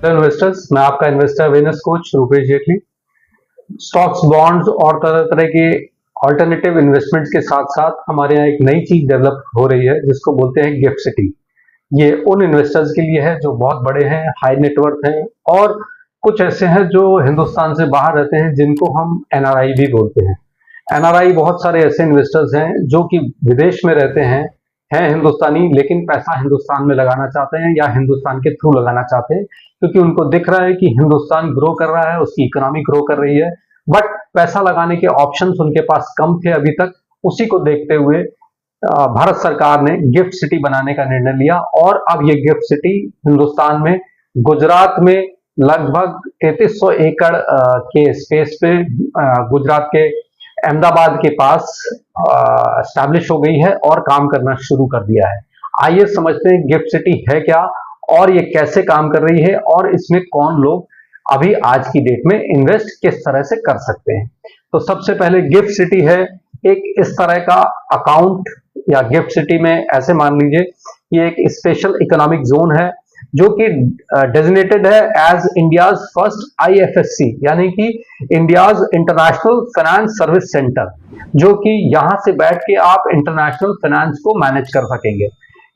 Hello investors, मैं आपका investor awareness coach Rupesh Jaitley. Stocks, bonds और तरह तरह के ऑल्टरनेटिव इन्वेस्टमेंट्स के साथ साथ हमारे यहाँ एक नई चीज डेवलप हो रही है जिसको बोलते हैं गिफ्ट सिटी। ये उन इन्वेस्टर्स के लिए है जो बहुत बड़े हैं, हाई नेटवर्थ हैं, और कुछ ऐसे हैं जो हिंदुस्तान से बाहर रहते हैं जिनको हम एनआरआई भी बोलते हैं। एनआरआई बहुत सारे ऐसे इन्वेस्टर्स हैं जो कि विदेश में रहते हैं हिंदुस्तानी, लेकिन पैसा हिंदुस्तान में लगाना चाहते हैं या हिंदुस्तान के थ्रू लगाना चाहते हैं, क्योंकि उनको दिख रहा है कि हिंदुस्तान ग्रो कर रहा है, उसकी इकोनॉमी ग्रो कर रही है, बट पैसा लगाने के ऑप्शंस उनके पास कम थे अभी तक। उसी को देखते हुए भारत सरकार ने गिफ्ट सिटी बनाने का निर्णय लिया, और अब ये गिफ्ट सिटी हिंदुस्तान में गुजरात में लगभग 3300 एकड़ के स्पेस पे गुजरात के अहमदाबाद के पास एस्टैब्लिश हो गई है और काम करना शुरू कर दिया है। आइए समझते हैं गिफ्ट सिटी है क्या और ये कैसे काम कर रही है और इसमें कौन लोग अभी आज की डेट में इन्वेस्ट किस तरह से कर सकते हैं। तो सबसे पहले गिफ्ट सिटी है एक इस तरह का अकाउंट, या गिफ्ट सिटी में ऐसे मान लीजिए ये एक स्पेशल इकोनॉमिक जोन है जो कि डेजिग्नेटेड है एज इंडियाज फर्स्ट आईएफएससी, यानी कि India's international finance service centre, जो कि यहां से बैठ के आप इंटरनेशनल फाइनेंस को मैनेज कर सकेंगे।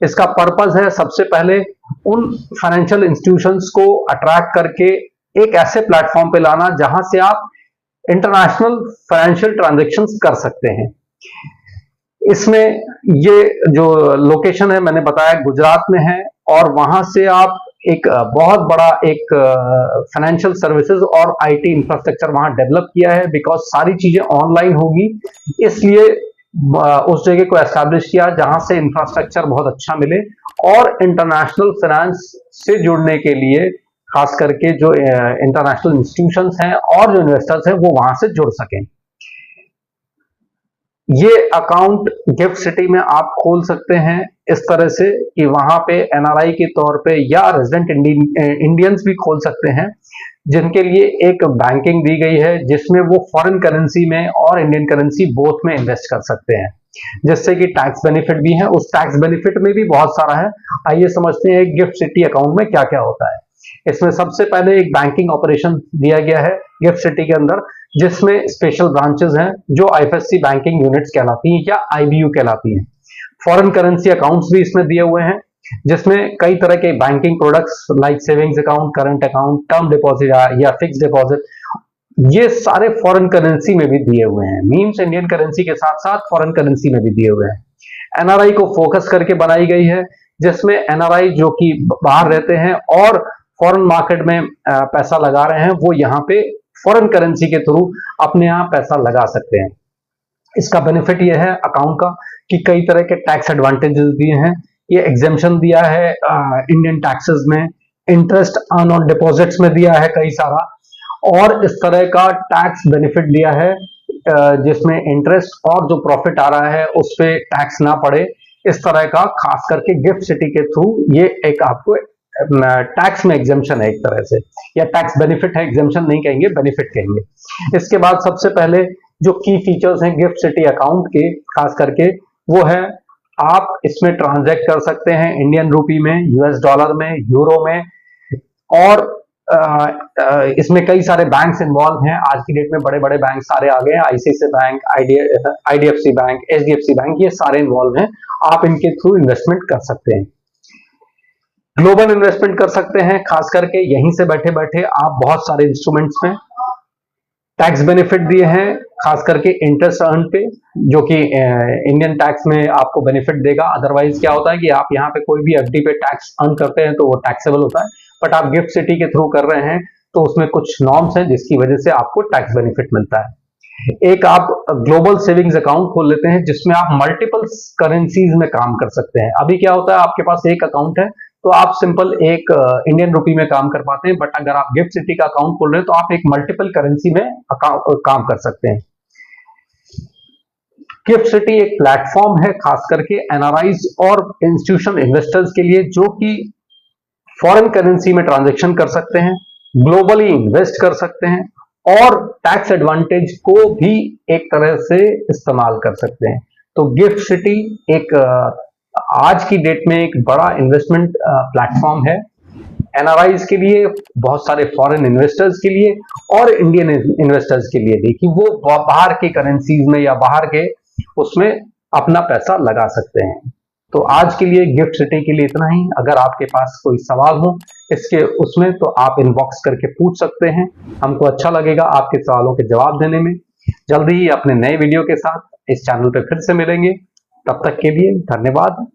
इसका पर्पस है सबसे पहले उन फाइनेंशियल इंस्टीट्यूशंस को अट्रैक्ट करके एक ऐसे प्लेटफॉर्म पे लाना जहां से आप इंटरनेशनल फाइनेंशियल ट्रांजैक्शंस कर सकते हैं। इसमें ये जो लोकेशन है मैंने बताया गुजरात में है, और वहां से आप एक बहुत बड़ा एक फाइनेंशियल सर्विसेज और आईटी इंफ्रास्ट्रक्चर वहां डेवलप किया है, बिकॉज सारी चीजें ऑनलाइन होगी, इसलिए उस जगह को एस्टैब्लिश किया जहां से इंफ्रास्ट्रक्चर बहुत अच्छा मिले और इंटरनेशनल फाइनेंस से जुड़ने के लिए खास करके जो इंटरनेशनल इंस्टीट्यूशंस हैं और जो इन्वेस्टर्स हैं वो वहां से जुड़ सकें। ये अकाउंट गिफ्ट सिटी में आप खोल सकते हैं इस तरह से कि वहां पे एनआरआई के तौर पे या रेजिडेंट इंडियंस भी खोल सकते हैं, जिनके लिए एक बैंकिंग दी गई है जिसमें वो फॉरेन करेंसी में और इंडियन करेंसी बोथ में इन्वेस्ट कर सकते हैं, जिससे कि टैक्स बेनिफिट भी है। उस टैक्स बेनिफिट में भी बहुत सारा है। आइए समझते हैं गिफ्ट सिटी अकाउंट में क्या क्या होता है। इसमें सबसे पहले एक बैंकिंग ऑपरेशन दिया गया है गिफ्ट सिटी के अंदर, जिसमें स्पेशल ब्रांचेस हैं जो आईएफएससी बैंकिंग यूनिट्स कहलाती हैं या आईबीयू कहलाती हैं। फॉरेन करेंसी अकाउंट्स भी इसमें दिए हुए हैं, जिसमें कई तरह के banking products like savings account, current account, term deposit या फिक्स डिपॉजिट, ये सारे फॉरेन करेंसी में भी दिए हुए हैं। मींस इंडियन करेंसी के साथ साथ फॉरेन करेंसी में भी दिए हुए हैं। एनआरआई को फोकस करके बनाई गई है, जिसमें एनआरआई जो कि बाहर रहते हैं और फॉरेन मार्केट में पैसा लगा रहे हैं, वो यहाँ पे फॉरेन करेंसी के थ्रू अपने यहाँ पैसा लगा सकते हैं। इसका बेनिफिट ये है अकाउंट का कि कई तरह के टैक्स एडवांटेजेस दिए हैं। ये एग्जेम्पशन दिया है इंडियन टैक्सेस में, इंटरेस्ट अर्न ऑन डिपॉजिट्स में दिया है कई सारा, और इस तरह का टैक्स बेनिफिट दिया है जिसमें इंटरेस्ट और जो प्रॉफिट आ रहा है उस पर टैक्स ना पड़े। इस तरह का खास करके गिफ्ट सिटी के थ्रू ये एक आपको टैक्स में एग्जेम्पशन है एक तरह से, या टैक्स बेनिफिट है, एग्जेम्पशन नहीं कहेंगे, बेनिफिट कहेंगे। इसके बाद सबसे पहले जो की फीचर्स हैं गिफ्ट सिटी अकाउंट के खास करके, वो है आप इसमें ट्रांजैक्ट कर सकते हैं इंडियन रूपी में, यूएस डॉलर में, यूरो में, और इसमें कई सारे बैंक्स इन्वॉल्व हैं। आज की डेट में बड़े बड़े बैंक सारे आ गए हैं, ICICI bank, IDFC bank, HDFC bank, ये सारे इन्वॉल्व हैं। आप इनके थ्रू इन्वेस्टमेंट कर सकते हैं, ग्लोबल इन्वेस्टमेंट कर सकते हैं। खास करके यहीं से बैठे बैठे आप बहुत सारे इंस्ट्रूमेंट्स में टैक्स बेनिफिट दिए हैं, खास करके इंटरेस्ट अर्न पे, जो कि इंडियन टैक्स में आपको बेनिफिट देगा। अदरवाइज क्या होता है कि आप यहाँ पे कोई भी एफडी पे टैक्स अर्न करते हैं तो वो टैक्सेबल होता है, बट आप गिफ्ट सिटी के थ्रू कर रहे हैं तो उसमें कुछ नॉर्म्स हैं जिसकी वजह से आपको टैक्स बेनिफिट मिलता है। एक आप ग्लोबल सेविंग्स अकाउंट खोल लेते हैं जिसमें आप मल्टीपल करेंसीज में काम कर सकते हैं। अभी क्या होता है, आपके पास एक अकाउंट है तो आप सिंपल एक इंडियन रुपी में काम कर पाते हैं, बट अगर आप गिफ्ट सिटी का अकाउंट खोल रहे हैं तो आप एक मल्टीपल करेंसी में काम कर सकते हैं। गिफ्ट सिटी एक प्लेटफॉर्म है खास करके एनआरआईज और इंस्टीट्यूशन इन्वेस्टर्स के लिए, जो कि फॉरेन करेंसी में ट्रांजैक्शन कर सकते हैं, ग्लोबली इन्वेस्ट कर सकते हैं और टैक्स एडवांटेज को भी एक तरह से इस्तेमाल कर सकते हैं। तो गिफ्ट सिटी एक आज की डेट में एक बड़ा इन्वेस्टमेंट प्लेटफॉर्म है। एनआरआईज के लिए, बहुत सारे फॉरेन इन्वेस्टर्स के लिए और इंडियन इन्वेस्टर्स के लिए भी, कि वो बाहर के करेंसीज में या बाहर के उसमें अपना पैसा लगा सकते हैं। तो आज के लिए गिफ्ट सिटी के लिए इतना ही। अगर आपके पास कोई सवाल हो इसके उसमें तो आप इनबॉक्स करके पूछ सकते हैं, हमको अच्छा लगेगा आपके सवालों के जवाब देने में। जल्दी ही अपने नए वीडियो के साथ इस चैनल पे फिर से मिलेंगे, तब तक के लिए धन्यवाद।